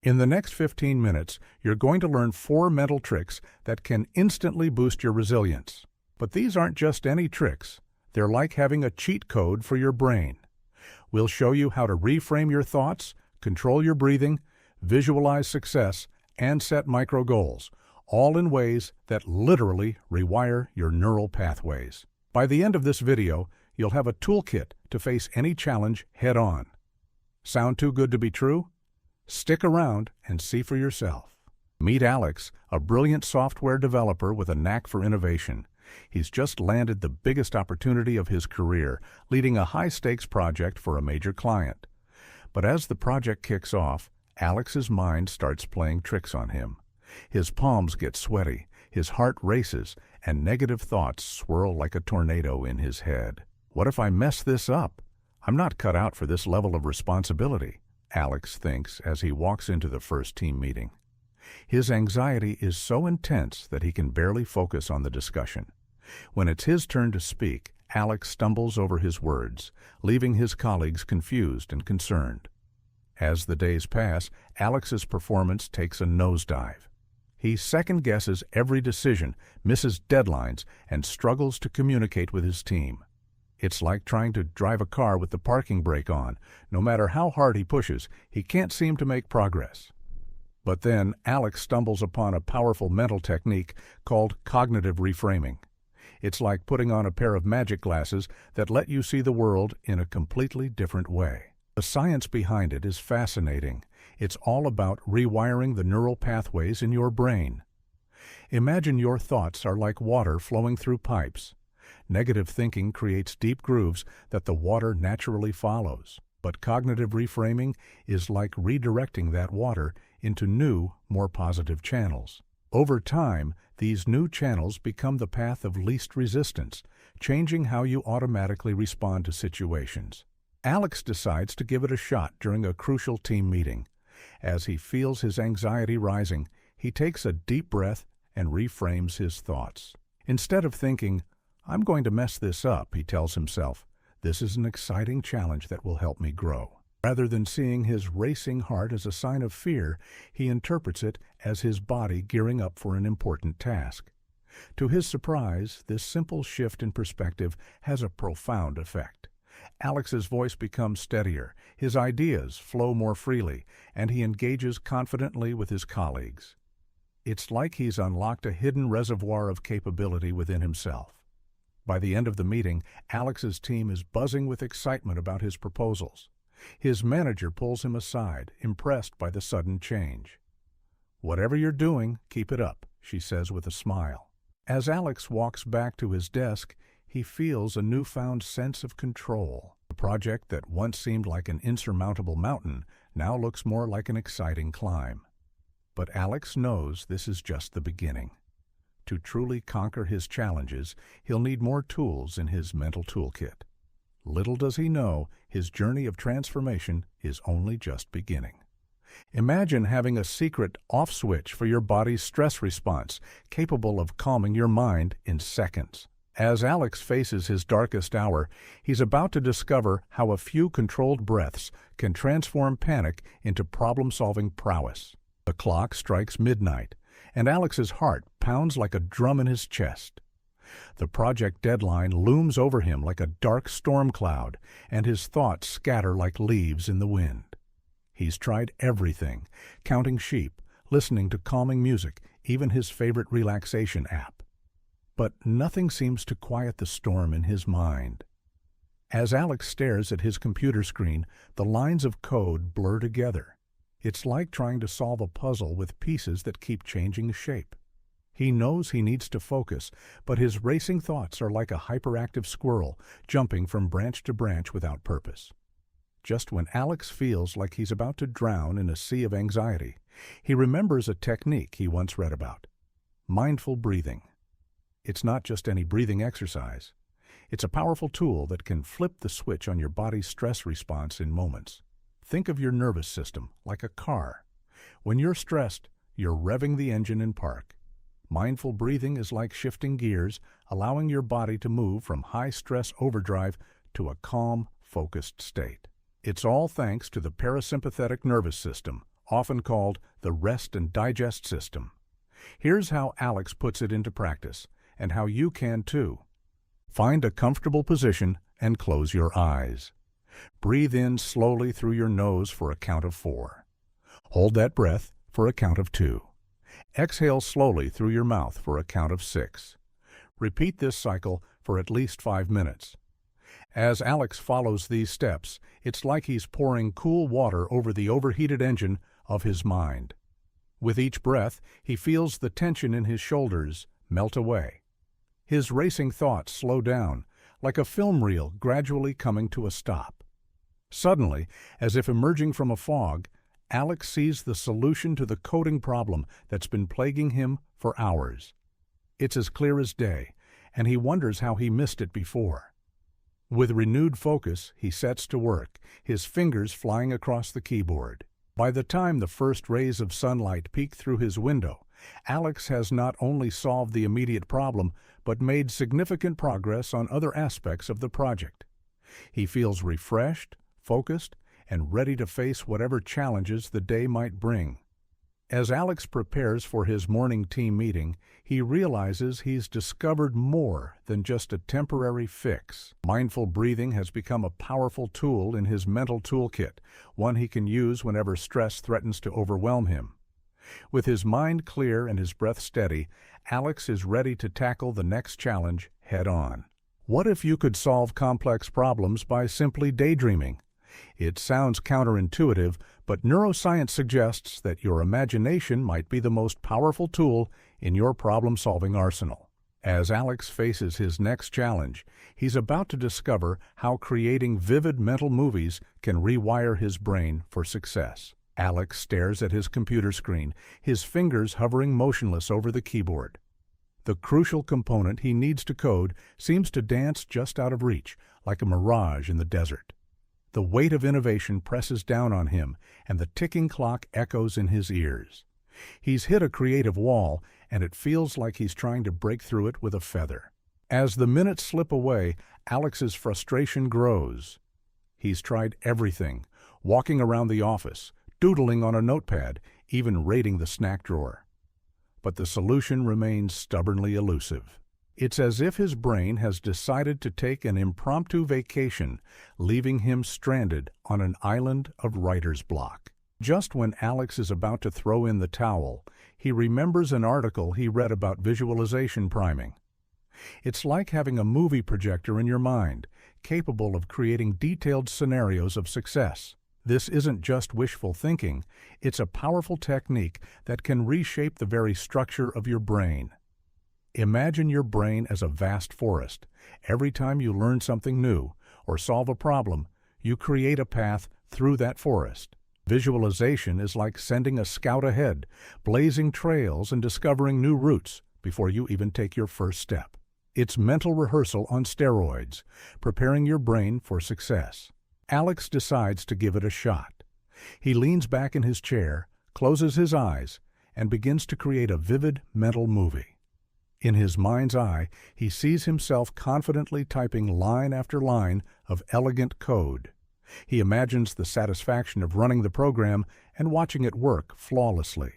In the next 15 minutes, you're going to learn 4 mental tricks that can instantly boost your resilience. But these aren't just any tricks. They're like having a cheat code for your brain. We'll show you how to reframe your thoughts, control your breathing, visualize success, and set micro goals, all in ways that literally rewire your neural pathways. By the end of this video, you'll have a toolkit to face any challenge head-on. Sound too good to be true? Stick around and see for yourself. Meet Alex, a brilliant software developer with a knack for innovation. He's just landed the biggest opportunity of his career, leading a high-stakes project for a major client. But as the project kicks off, Alex's mind starts playing tricks on him. His palms get sweaty, his heart races, and negative thoughts swirl like a tornado in his head. What if I mess this up? I'm not cut out for this level of responsibility, Alex thinks as he walks into the first team meeting. His anxiety is so intense that he can barely focus on the discussion. When it's his turn to speak, Alex stumbles over his words, leaving his colleagues confused and concerned. As the days pass, Alex's performance takes a nosedive. He second-guesses every decision, misses deadlines, and struggles to communicate with his team. It's like trying to drive a car with the parking brake on. No matter how hard he pushes, he can't seem to make progress. But then, Alex stumbles upon a powerful mental technique called cognitive reframing. It's like putting on a pair of magic glasses that let you see the world in a completely different way. The science behind it is fascinating. It's all about rewiring the neural pathways in your brain. Imagine your thoughts are like water flowing through pipes. Negative thinking creates deep grooves that the water naturally follows. But cognitive reframing is like redirecting that water into new, more positive channels. Over time, these new channels become the path of least resistance, changing how you automatically respond to situations. Alex decides to give it a shot during a crucial team meeting. As he feels his anxiety rising, he takes a deep breath and reframes his thoughts. Instead of thinking, "I'm going to mess this up," he tells himself, "this is an exciting challenge that will help me grow." Rather than seeing his racing heart as a sign of fear, he interprets it as his body gearing up for an important task. To his surprise, this simple shift in perspective has a profound effect. Alex's voice becomes steadier, his ideas flow more freely, and he engages confidently with his colleagues. It's like he's unlocked a hidden reservoir of capability within himself. By the end of the meeting, Alex's team is buzzing with excitement about his proposals. His manager pulls him aside, impressed by the sudden change. "Whatever you're doing, keep it up," she says with a smile. As Alex walks back to his desk, he feels a newfound sense of control. The project that once seemed like an insurmountable mountain now looks more like an exciting climb. But Alex knows this is just the beginning. To truly conquer his challenges, he'll need more tools in his mental toolkit. Little does he know, his journey of transformation is only just beginning. Imagine having a secret off switch for your body's stress response, capable of calming your mind in seconds. As Alex faces his darkest hour, he's about to discover how a few controlled breaths can transform panic into problem-solving prowess. The clock strikes midnight, and Alex's heart pounds like a drum in his chest. The project deadline looms over him like a dark storm cloud, and his thoughts scatter like leaves in the wind. He's tried everything, counting sheep, listening to calming music, even his favorite relaxation app. But nothing seems to quiet the storm in his mind. As Alex stares at his computer screen, the lines of code blur together. It's like trying to solve a puzzle with pieces that keep changing shape. He knows he needs to focus, but his racing thoughts are like a hyperactive squirrel, jumping from branch to branch without purpose. Just when Alex feels like he's about to drown in a sea of anxiety, he remembers a technique he once read about: mindful breathing. It's not just any breathing exercise. It's a powerful tool that can flip the switch on your body's stress response in moments. Think of your nervous system like a car. When you're stressed, you're revving the engine in park. Mindful breathing is like shifting gears, allowing your body to move from high-stress overdrive to a calm, focused state. It's all thanks to the parasympathetic nervous system, often called the rest and digest system. Here's how Alex puts it into practice, and how you can too. Find a comfortable position and close your eyes. Breathe in slowly through your nose for a count of 4. Hold that breath for a count of 2. Exhale slowly through your mouth for a count of 6. Repeat this cycle for at least 5 minutes. As Alex follows these steps, it's like he's pouring cool water over the overheated engine of his mind. With each breath, he feels the tension in his shoulders melt away. His racing thoughts slow down, like a film reel gradually coming to a stop. Suddenly, as if emerging from a fog, Alex sees the solution to the coding problem that's been plaguing him for hours. It's as clear as day, and he wonders how he missed it before. With renewed focus, he sets to work, his fingers flying across the keyboard. By the time the first rays of sunlight peek through his window, Alex has not only solved the immediate problem, but made significant progress on other aspects of the project. He feels refreshed, focused, and ready to face whatever challenges the day might bring. As Alex prepares for his morning team meeting, he realizes he's discovered more than just a temporary fix. Mindful breathing has become a powerful tool in his mental toolkit, one he can use whenever stress threatens to overwhelm him. With his mind clear and his breath steady, Alex is ready to tackle the next challenge head-on. What if you could solve complex problems by simply daydreaming? It sounds counterintuitive, but neuroscience suggests that your imagination might be the most powerful tool in your problem-solving arsenal. As Alex faces his next challenge, he's about to discover how creating vivid mental movies can rewire his brain for success. Alex stares at his computer screen, his fingers hovering motionless over the keyboard. The crucial component he needs to code seems to dance just out of reach, like a mirage in the desert. The weight of innovation presses down on him, and the ticking clock echoes in his ears. He's hit a creative wall, and it feels like he's trying to break through it with a feather. As the minutes slip away, Alex's frustration grows. He's tried everything, walking around the office, doodling on a notepad, even raiding the snack drawer. But the solution remains stubbornly elusive. It's as if his brain has decided to take an impromptu vacation, leaving him stranded on an island of writer's block. Just when Alex is about to throw in the towel, he remembers an article he read about visualization priming. It's like having a movie projector in your mind, capable of creating detailed scenarios of success. This isn't just wishful thinking, it's a powerful technique that can reshape the very structure of your brain. Imagine your brain as a vast forest. Every time you learn something new or solve a problem, you create a path through that forest. Visualization is like sending a scout ahead, blazing trails and discovering new routes before you even take your first step. It's mental rehearsal on steroids, preparing your brain for success. Alex decides to give it a shot. He leans back in his chair, closes his eyes, and begins to create a vivid mental movie. In his mind's eye, he sees himself confidently typing line after line of elegant code. He imagines the satisfaction of running the program and watching it work flawlessly.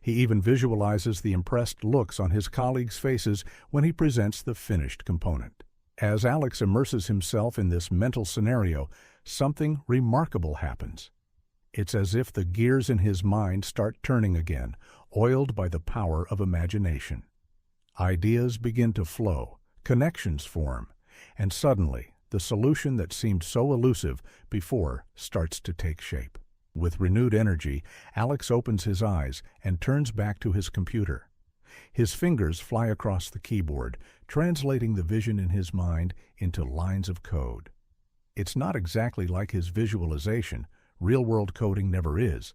He even visualizes the impressed looks on his colleagues' faces when he presents the finished component. As Alex immerses himself in this mental scenario, something remarkable happens. It's as if the gears in his mind start turning again, oiled by the power of imagination. Ideas begin to flow, connections form, and suddenly the solution that seemed so elusive before starts to take shape. With renewed energy, Alex opens his eyes and turns back to his computer. His fingers fly across the keyboard, translating the vision in his mind into lines of code. It's not exactly like his visualization, real-world coding never is,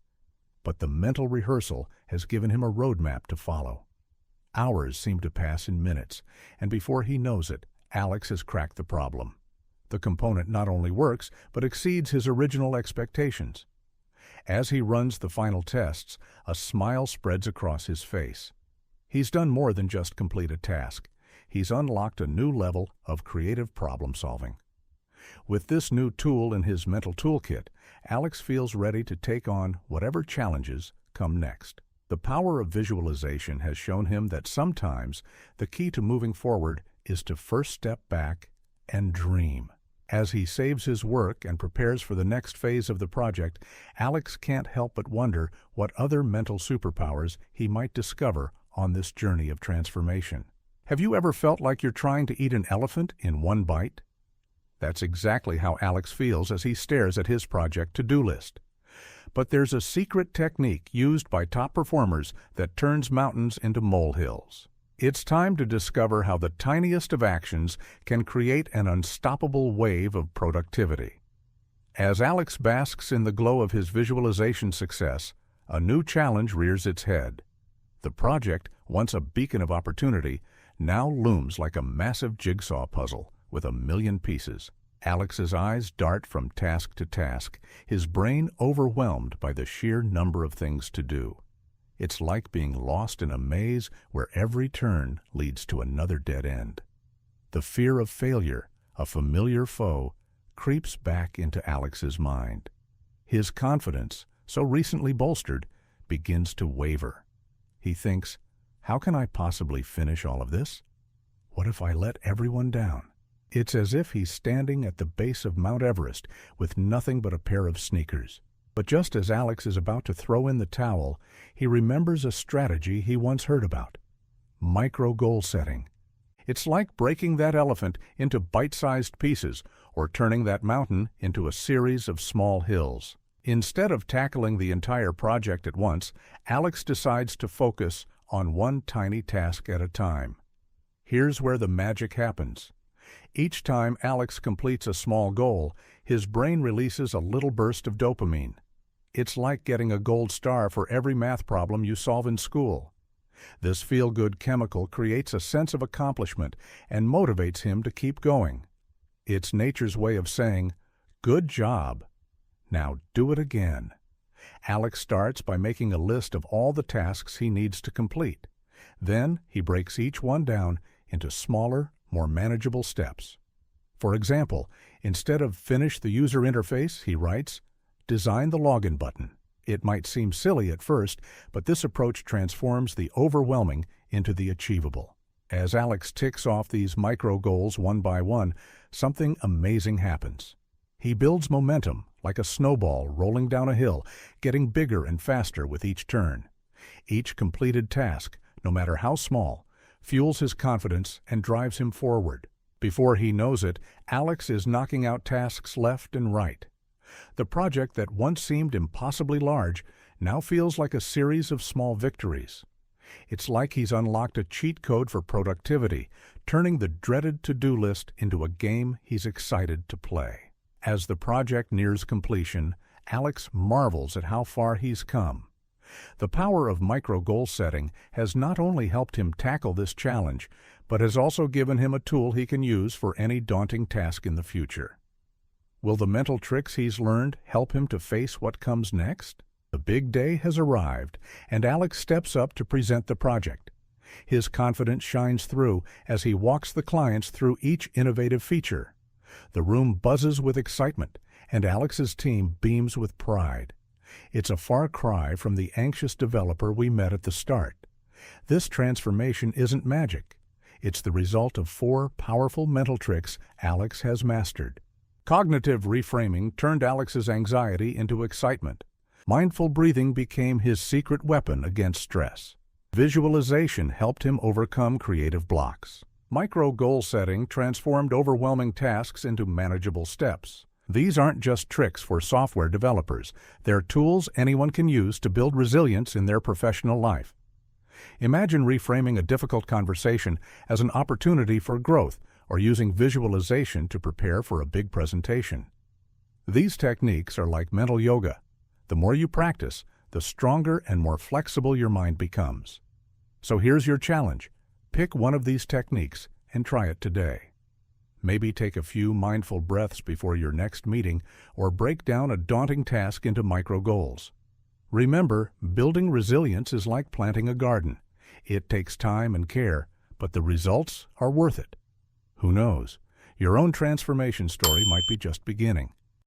but the mental rehearsal has given him a roadmap to follow. Hours seem to pass in minutes, and before he knows it, Alex has cracked the problem. The component not only works, but exceeds his original expectations. As he runs the final tests, a smile spreads across his face. He's done more than just complete a task. He's unlocked a new level of creative problem-solving. With this new tool in his mental toolkit, Alex feels ready to take on whatever challenges come next. The power of visualization has shown him that sometimes the key to moving forward is to first step back and dream. As he saves his work and prepares for the next phase of the project, Alex can't help but wonder what other mental superpowers he might discover on this journey of transformation. Have you ever felt like you're trying to eat an elephant in one bite? That's exactly how Alex feels as he stares at his project to-do list. But there's a secret technique used by top performers that turns mountains into molehills. It's time to discover how the tiniest of actions can create an unstoppable wave of productivity. As Alex basks in the glow of his visualization success, a new challenge rears its head. The project, once a beacon of opportunity, now looms like a massive jigsaw puzzle with a million pieces. Alex's eyes dart from task to task, his brain overwhelmed by the sheer number of things to do. It's like being lost in a maze where every turn leads to another dead end. The fear of failure, a familiar foe, creeps back into Alex's mind. His confidence, so recently bolstered, begins to waver. He thinks, how can I possibly finish all of this? What if I let everyone down? It's as if he's standing at the base of Mount Everest with nothing but a pair of sneakers. But just as Alex is about to throw in the towel, he remembers a strategy he once heard about: micro-goal setting. It's like breaking that elephant into bite-sized pieces or turning that mountain into a series of small hills. Instead of tackling the entire project at once, Alex decides to focus on one tiny task at a time. Here's where the magic happens. Each time Alex completes a small goal, his brain releases a little burst of dopamine. It's like getting a gold star for every math problem you solve in school. This feel-good chemical creates a sense of accomplishment and motivates him to keep going. It's nature's way of saying, "Good job. Now do it again." Alex starts by making a list of all the tasks he needs to complete. Then he breaks each one down into smaller, more manageable steps. For example, instead of finish the user interface, he writes, design the login button. It might seem silly at first, but this approach transforms the overwhelming into the achievable. As Alex ticks off these micro goals one by one, something amazing happens. He builds momentum like a snowball rolling down a hill, getting bigger and faster with each turn. Each completed task, no matter how small, fuels his confidence and drives him forward. Before he knows it, Alex is knocking out tasks left and right. The project that once seemed impossibly large now feels like a series of small victories. It's like he's unlocked a cheat code for productivity, turning the dreaded to-do list into a game he's excited to play. As the project nears completion, Alex marvels at how far he's come. The power of micro-goal setting has not only helped him tackle this challenge, but has also given him a tool he can use for any daunting task in the future. Will the mental tricks he's learned help him to face what comes next? The big day has arrived, and Alex steps up to present the project. His confidence shines through as he walks the clients through each innovative feature. The room buzzes with excitement, and Alex's team beams with pride. It's a far cry from the anxious developer we met at the start. This transformation isn't magic. It's the result of 4 powerful mental tricks Alex has mastered. Cognitive reframing turned Alex's anxiety into excitement. Mindful breathing became his secret weapon against stress. Visualization helped him overcome creative blocks. Micro-goal setting transformed overwhelming tasks into manageable steps. These aren't just tricks for software developers. They're tools anyone can use to build resilience in their professional life. Imagine reframing a difficult conversation as an opportunity for growth, or using visualization to prepare for a big presentation. These techniques are like mental yoga. The more you practice, the stronger and more flexible your mind becomes. So here's your challenge. Pick one of these techniques and try it today. Maybe take a few mindful breaths before your next meeting, or break down a daunting task into micro goals. Remember, building resilience is like planting a garden. It takes time and care, but the results are worth it. Who knows? Your own transformation story might be just beginning.